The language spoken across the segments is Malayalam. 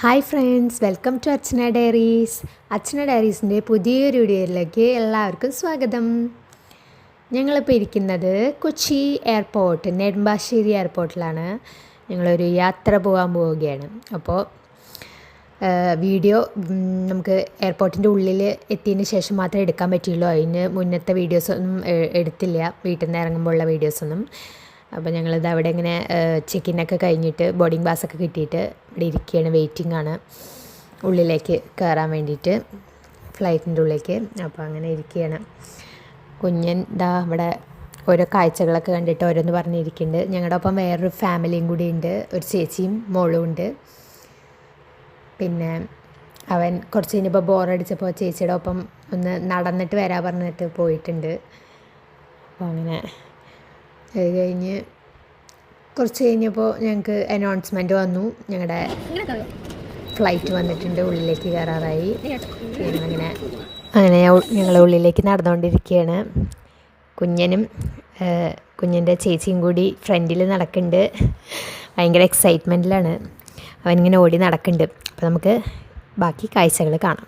Hi friends, welcome to Archana diaries. Archana ഡയറീസിൻ്റെ പുതിയൊരു വീഡിയോയിലേക്ക് എല്ലാവർക്കും സ്വാഗതം. ഞങ്ങളിപ്പോൾ ഇരിക്കുന്നത് കൊച്ചി എയർപോർട്ട്, നെടുമ്പാശ്ശേരി എയർപോർട്ടിലാണ്. ഞങ്ങളൊരു യാത്ര പോകാൻ പോവുകയാണ്. അപ്പോൾ വീഡിയോ നമുക്ക് എയർപോർട്ടിൻ്റെ ഉള്ളിൽ എത്തിയതിന് ശേഷം മാത്രമേ എടുക്കാൻ പറ്റുള്ളൂ. അതിന് മുന്നത്തെ വീഡിയോസൊന്നും എടുത്തില്ല, വീട്ടിൽ നിന്ന് ഇറങ്ങുമ്പോഴുള്ള വീഡിയോസൊന്നും. അപ്പോൾ ഞങ്ങളിത് അവിടെ ഇങ്ങനെ ചെക്കിനൊക്കെ കഴിഞ്ഞിട്ട് ബോർഡിംഗ് പാസ്സൊക്കെ കിട്ടിയിട്ട് ഇവിടെ ഇരിക്കുകയാണ്, വെയിറ്റിംഗ് ആണ് ഉള്ളിലേക്ക് കയറാൻ വേണ്ടിയിട്ട്, ഫ്ലൈറ്റിൻ്റെ ഉള്ളിലേക്ക്. അപ്പോൾ അങ്ങനെ ഇരിക്കുകയാണ്. കുഞ്ഞൻ ദാ ഇവിടെ ഓരോ കാഴ്ചകളൊക്കെ കണ്ടിട്ട് ഓരോന്ന് പറഞ്ഞിരിക്കുന്നുണ്ട്. ഞങ്ങളുടെ ഒപ്പം വേറൊരു ഫാമിലിയും കൂടി ഉണ്ട്, ഒരു ചേച്ചിയും മോളും ഉണ്ട്. പിന്നെ അവൻ കുറച്ച് കഴിഞ്ഞപ്പോൾ ബോറടിച്ചപ്പോൾ ചേച്ചിയുടെ ഒപ്പം ഒന്ന് നടന്നിട്ട് വരാൻ പറഞ്ഞിട്ട് പോയിട്ടുണ്ട്. അപ്പോൾ അങ്ങനെ അത് കഴിഞ്ഞ് കുറച്ച് കഴിഞ്ഞപ്പോൾ ഞങ്ങൾക്ക് അനൗൺസ്മെൻറ്റ് വന്നു, ഞങ്ങളുടെ ഫ്ലൈറ്റ് വന്നിട്ടുണ്ട്, ഉള്ളിലേക്ക് കയറാറായി. അങ്ങനെ അങ്ങനെ ഞങ്ങൾ ഉള്ളിലേക്ക് നടന്നുകൊണ്ടിരിക്കുകയാണ്. കുഞ്ഞിൻ്റെ ചേച്ചിയും കൂടി ഫ്രണ്ടിൽ നടക്കുന്നുണ്ട്. ഭയങ്കര എക്സൈറ്റ്മെൻറ്റിലാണ്, അവനിങ്ങനെ ഓടി നടക്കുന്നുണ്ട്. അപ്പോൾ നമുക്ക് ബാക്കി കാഴ്ചകൾ കാണാം.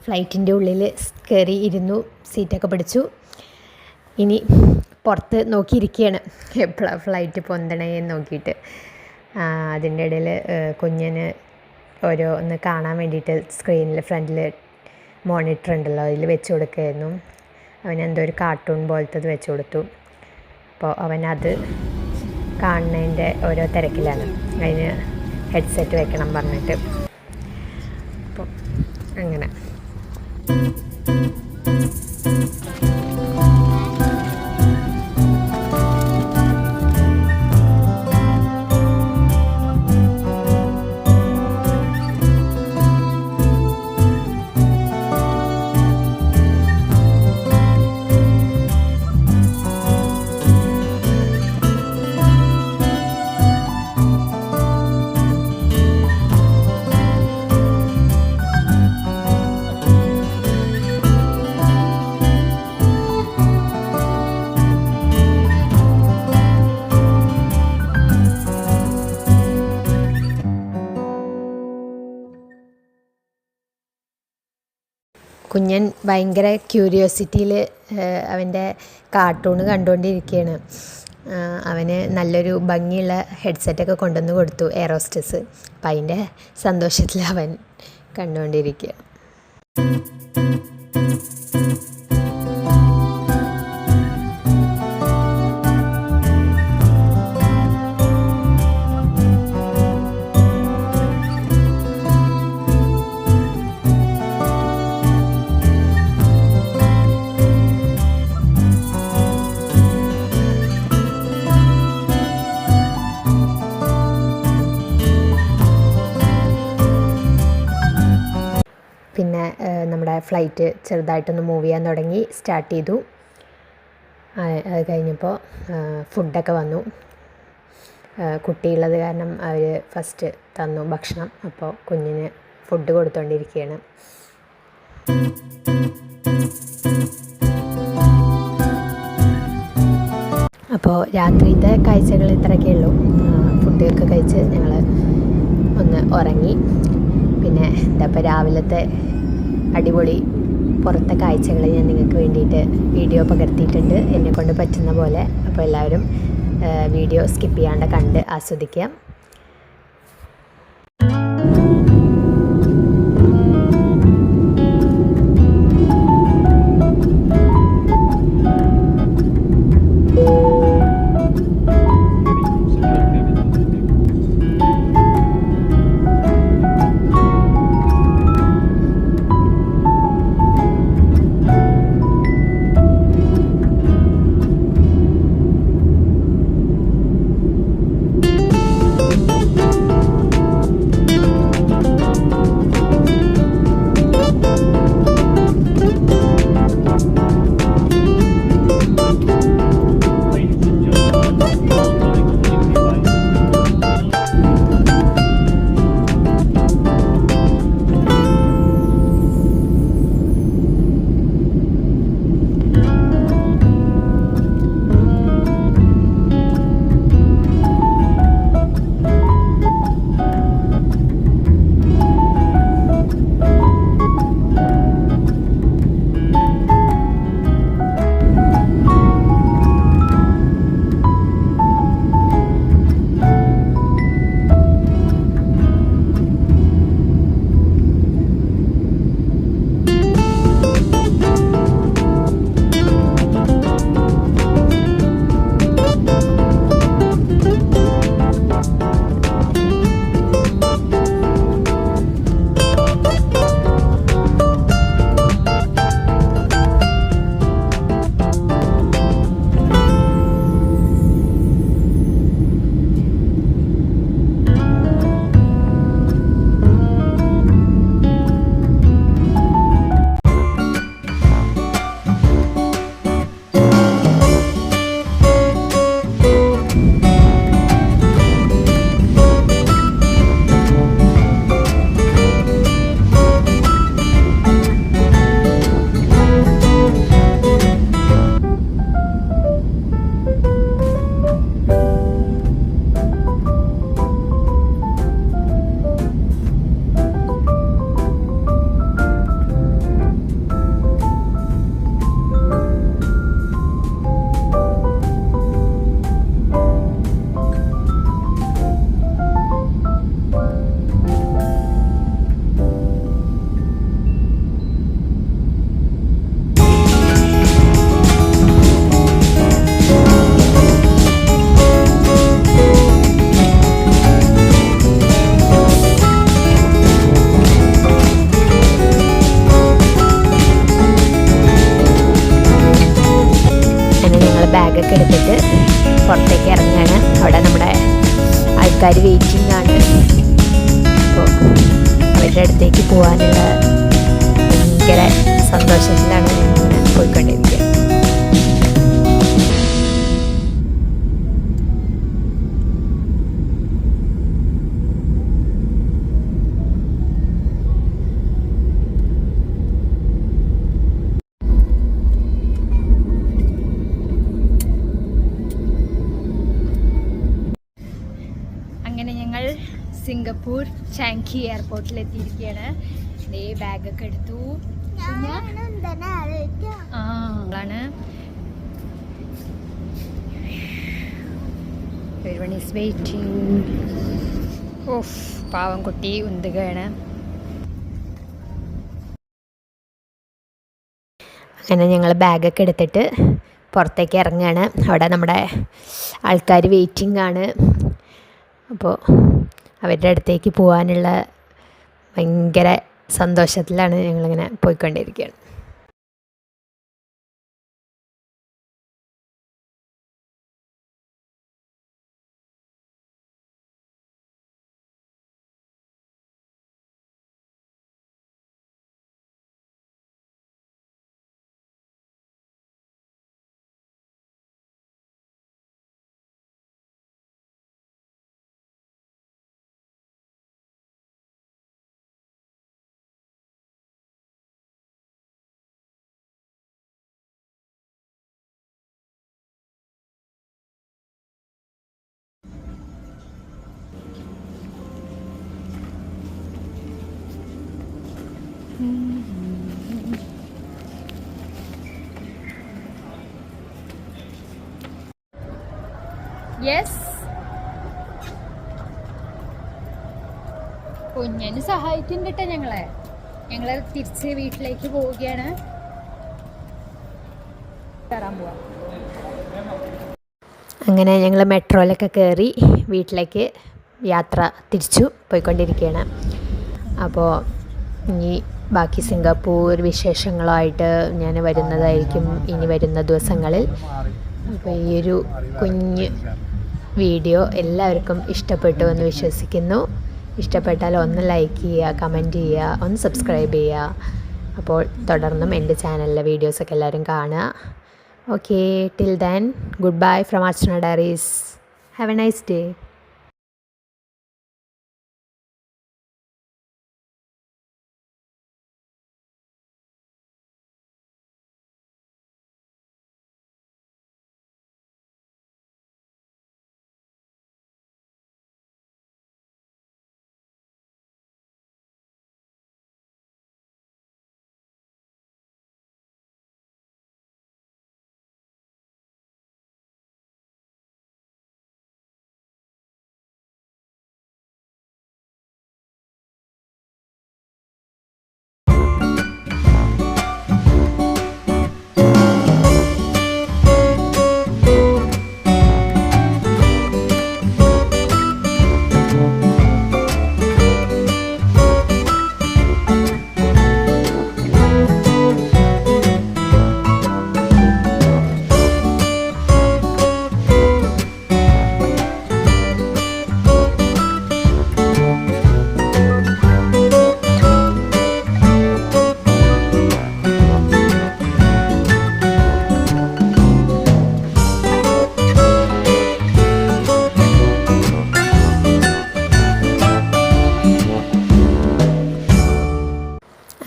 ഫ്ലൈറ്റിൻ്റെ ഉള്ളിൽ കയറി ഇരുന്നു, സീറ്റൊക്കെ പിടിച്ചു. ഇനി പുറത്ത് നോക്കിയിരിക്കുകയാണ് എപ്പോഴാണ് ഫ്ലൈറ്റ് പൊന്തണേ എന്ന് നോക്കിയിട്ട്. അതിൻ്റെ ഇടയിൽ കുഞ്ഞിന് ഒന്ന് കാണാൻ വേണ്ടിയിട്ട് സ്ക്രീനിൽ ഫ്രണ്ടിൽ മോണിറ്റർ ഉണ്ടല്ലോ, അതിൽ വെച്ച് കൊടുക്കുകയായിരുന്നു. അവനെന്തോ ഒരു കാർട്ടൂൺ പോലത്തത് വെച്ച് കൊടുത്തു. അപ്പോൾ അവനത് കാണുന്നതിൻ്റെ ഓരോ തിരക്കിലാണ്, അതിന് ഹെഡ്സെറ്റ് വെക്കണം പറഞ്ഞിട്ട്. അപ്പോൾ അങ്ങനെ കുഞ്ഞൻ ഭയങ്കര ക്യൂരിയോസിറ്റിയിൽ അവൻ്റെ കാർട്ടൂൺ കണ്ടുകൊണ്ടിരിക്കുകയാണ്. അവന് നല്ലൊരു ഭംഗിയുള്ള ഹെഡ്സെറ്റൊക്കെ കൊണ്ടുവന്ന് കൊടുത്തു എയർ ഹോസ്റ്റസ്. അപ്പം അതിൻ്റെ സന്തോഷത്തിൽ അവൻ കണ്ടുകൊണ്ടിരിക്കുക. പിന്നെ നമ്മുടെ ഫ്ലൈറ്റ് ചെറുതായിട്ടൊന്ന് മൂവ് ചെയ്യാൻ തുടങ്ങി, സ്റ്റാർട്ട് ചെയ്തു. അത് കഴിഞ്ഞപ്പോൾ ഫുഡൊക്കെ വന്നു. കുട്ടിയുള്ളത് കാരണം അവർ ഫസ്റ്റ് തന്നു ഭക്ഷണം. അപ്പോൾ കുഞ്ഞിന് ഫുഡ് കൊടുത്തുകൊണ്ടിരിക്കുകയാണ്. അപ്പോൾ രാത്രിയിലത്തെ കാഴ്ചകൾ ഇത്രയൊക്കെ ഉള്ളൂ. ഫുഡൊക്കെ കഴിച്ച് ഞങ്ങൾ ഒന്ന് ഉറങ്ങി. പിന്നെ എന്താ ഇപ്പോൾ രാവിലത്തെ അടിപൊളി പുറത്തെ കാഴ്ചകൾ ഞാൻ നിങ്ങൾക്ക് വേണ്ടിയിട്ട് വീഡിയോ പകർത്തിയിട്ടുണ്ട് എന്നെക്കൊണ്ട് പറ്റുന്ന പോലെ. അപ്പോൾ എല്ലാവരും വീഡിയോ സ്കിപ്പ് ചെയ്യാണ്ട് കണ്ട് ആസ്വദിക്കുക. ബാഗൊക്കെ എടുത്തിട്ട് പുറത്തേക്ക് ഇറങ്ങുകയാണ്. അവിടെ നമ്മുടെ ആൾക്കാർ വെയിറ്റിംഗ് ആണ്. അപ്പോൾ അവരുടെ അടുത്തേക്ക് പോകാനുള്ള ഭയങ്കര സന്തോഷത്തിലാണ് ഞാനിങ്ങനെ പോയിക്കൊണ്ടിരിക്കുക. അങ്ങനെ ഞങ്ങൾ സിംഗപ്പൂർ ചാങ്കി എയർപോർട്ടിലെത്തിയിരിക്കുകയാണ്. ഇതേ ബാഗൊക്കെ എടുത്തു. Everyone is waiting. ഓഫ്, പാവം കുട്ടി ഉന്തുകയാണ്. അങ്ങനെ ഞങ്ങൾ ബാഗൊക്കെ എടുത്തിട്ട് പുറത്തേക്ക് ഇറങ്ങുകയാണ്. അവിടെ നമ്മുടെ ആൾക്കാർ വെയിറ്റിംഗ് ആണ്. അപ്പോൾ അവരുടെ അടുത്തേക്ക് പോകാനുള്ള ഭയങ്കര സന്തോഷത്തിലാണ് ഞങ്ങളിങ്ങനെ പോയിക്കൊണ്ടിരിക്കുകയാണ്. യെസ്, കുഞ്ഞന് സഹായിക്കുന്നുണ്ട് ഞങ്ങള് തിരിച്ച് വീട്ടിലേക്ക് പോവുകയാണ്. കയറാൻ പോവാം. അങ്ങനെ ഞങ്ങൾ മെട്രോയിലൊക്കെ കയറി വീട്ടിലേക്ക് യാത്ര തിരിച്ചു പോയിക്കൊണ്ടിരിക്കുകയാണ്. അപ്പോൾ ഇനി ബാക്കി സിംഗപ്പൂർ വിശേഷങ്ങളായിട്ട് ഞാൻ വരുന്നതായിരിക്കും ഇനി വരുന്ന ദിവസങ്ങളിൽ. അപ്പോൾ ഈ ഒരു കുഞ്ഞ് വീഡിയോ എല്ലാവർക്കും ഇഷ്ടപ്പെട്ടു എന്ന് വിശ്വസിക്കുന്നു. ഇഷ്ടപ്പെട്ടാൽ ഒന്ന് ലൈക്ക് ചെയ്യുക, കമൻറ്റ് ചെയ്യുക, ഒന്ന് സബ്സ്ക്രൈബ് ചെയ്യുക. അപ്പോൾ തുടർന്നും എൻ്റെ ചാനലിലെ വീഡിയോസൊക്കെ എല്ലാവരും കാണുക. Okay, till then good bye from Archana diaries. Have A nice day.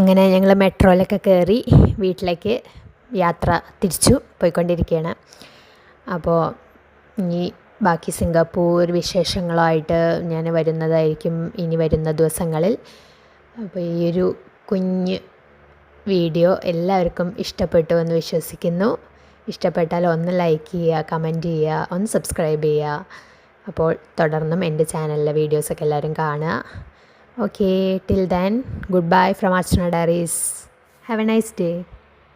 അങ്ങനെ ഞങ്ങൾ മെട്രോയിലൊക്കെ കയറി വീട്ടിലേക്ക് യാത്ര തിരിച്ചു പോയിക്കൊണ്ടിരിക്കുകയാണ്. അപ്പോൾ ഇനി ബാക്കി സിംഗപ്പൂർ വിശേഷങ്ങളായിട്ട് ഞാൻ വരുന്നതായിരിക്കും ഇനി വരുന്ന ദിവസങ്ങളിൽ. അപ്പോൾ ഈ ഒരു കുഞ്ഞ് വീഡിയോ എല്ലാവർക്കും ഇഷ്ടപ്പെട്ടു എന്ന് വിശ്വസിക്കുന്നു. ഇഷ്ടപ്പെട്ടാൽ ഒന്ന് ലൈക്ക് ചെയ്യുക, കമൻറ്റ് ചെയ്യുക, ഒന്ന് സബ്സ്ക്രൈബ് ചെയ്യുക. അപ്പോൾ തുടർന്നും എൻ്റെ ചാനലിലെ വീഡിയോസൊക്കെ എല്ലാവരും കാണുക. Okay, till then, goodbye from Archana Diaries. Have a nice day.